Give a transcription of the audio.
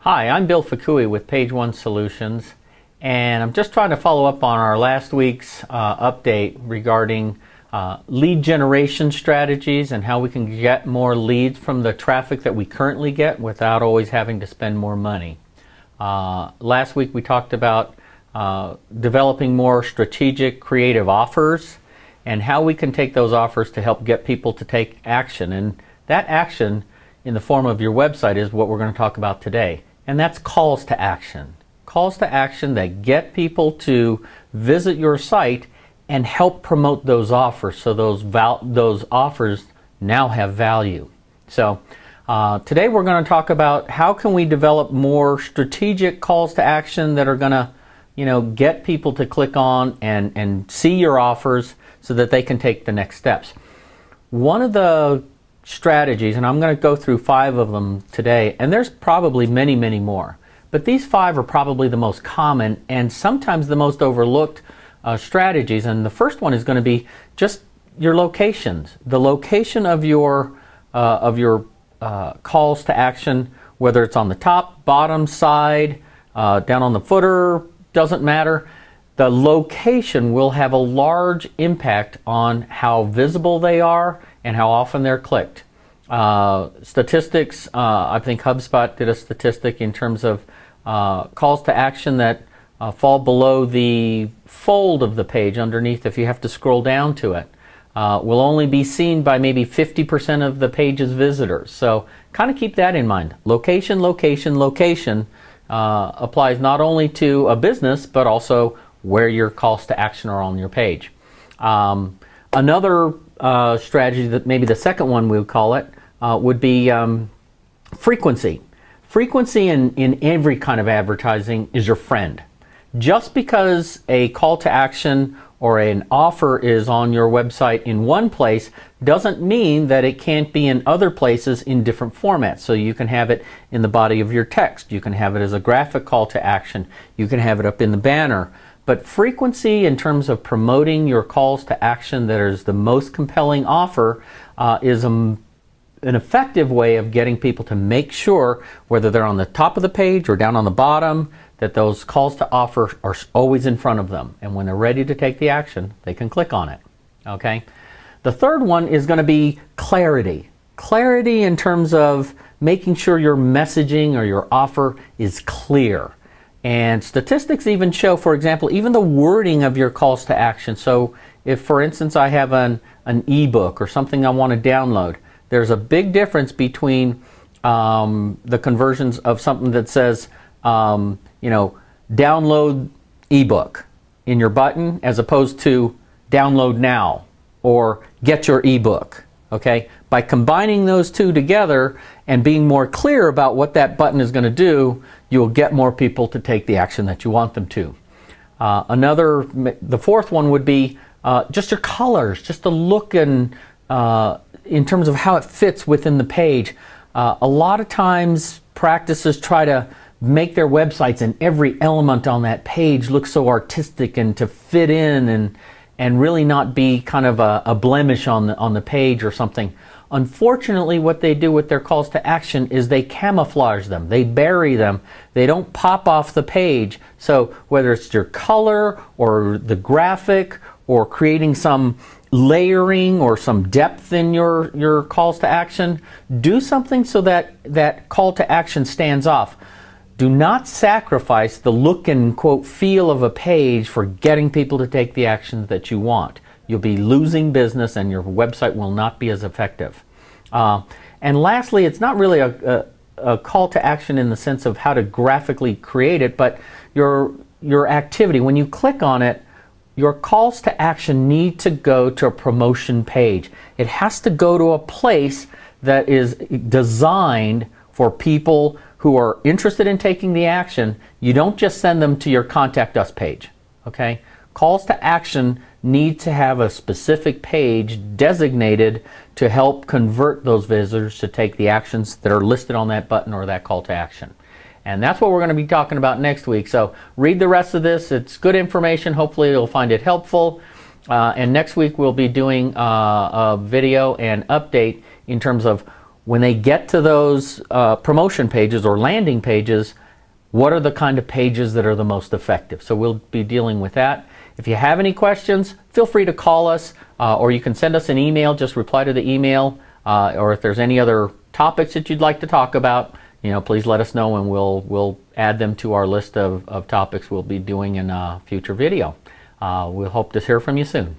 Hi, I'm Bill Fukui with Page One Solutions, and I'm just trying to follow up on our last week's update regarding lead generation strategies and how we can get more leads from the traffic that we currently get without always having to spend more money. Last week we talked about developing more strategic, creative offers and how we can take those offers to help get people to take action. And that action in the form of your website is what we're going to talk about today. And that's calls to action. Calls to action that get people to visit your site and help promote those offers so those offers now have value. So today we're going to talk about how can we develop more strategic calls to action that are going to get people to click on and see your offers so that they can take the next steps. One of the strategies, and I'm going to go through 5 of them today, and there's probably many, many more. But these 5 are probably the most common and sometimes the most overlooked strategies. And the first one is going to be just your locations. The location of your calls to action, whether it's on the top, bottom, side, down on the footer, doesn't matter. The location will have a large impact on how visible they are and how often they're clicked. Statistics, I think HubSpot did a statistic in terms of calls to action that fall below the fold of the page underneath, if you have to scroll down to it, will only be seen by maybe 50% of the page's visitors. So kind of keep that in mind. Location, location, location applies not only to a business, but also where your calls to action are on your page. Another strategy, that maybe the second one we would call it, would be frequency. Frequency in every kind of advertising is your friend. Just because a call to action or an offer is on your website in one place doesn't mean that it can't be in other places in different formats. So you can have it in the body of your text. You can have it as a graphic call to action. You can have it up in the banner. But frequency in terms of promoting your calls to action that is the most compelling offer is an effective way of getting people to make sure, whether they're on the top of the page or down on the bottom, that those calls to offer are always in front of them. And when they're ready to take the action, they can click on it. Okay? The third one is going to be clarity. Clarity in terms of making sure your messaging or your offer is clear. And statistics even show, for example, even the wording of your calls to action. So if, for instance, I have an ebook or something I want to download, there's a big difference between the conversions of something that says, download ebook in your button as opposed to download now or get your ebook. Okay? By combining those two together and being more clear about what that button is going to do, you'll get more people to take the action that you want them to. The fourth one would be just your colors, just the look and in terms of how it fits within the page. A lot of times practices try to make their websites and every element on that page look so artistic and to fit in and really not be kind of a blemish on the page or something. Unfortunately, what they do with their calls to action is they camouflage them. They bury them. They don't pop off the page. So whether it's your color or the graphic or creating some layering or some depth in your calls to action, do something so that that call to action stands off. Do not sacrifice the look and, quote, feel of a page for getting people to take the actions that you want. You'll be losing business and your website will not be as effective. And lastly, it's not really a call to action in the sense of how to graphically create it, but your activity. When you click on it, your calls to action need to go to a promotion page. It has to go to a place that is designed for people who are interested in taking the action. You don't just send them to your Contact Us page. Okay? Calls to action need to have a specific page designated to help convert those visitors to take the actions that are listed on that button or that call to action. And that's what we're going to be talking about next week. So read the rest of this. It's good information. Hopefully you'll find it helpful. And next week we'll be doing a video and update in terms of when they get to those promotion pages or landing pages, what are the kind of pages that are the most effective? So we'll be dealing with that. If you have any questions, feel free to call us, or you can send us an email. Just reply to the email, or if there's any other topics that you'd like to talk about, please let us know, and we'll add them to our list of topics we'll be doing in a future video. We'll hope to hear from you soon.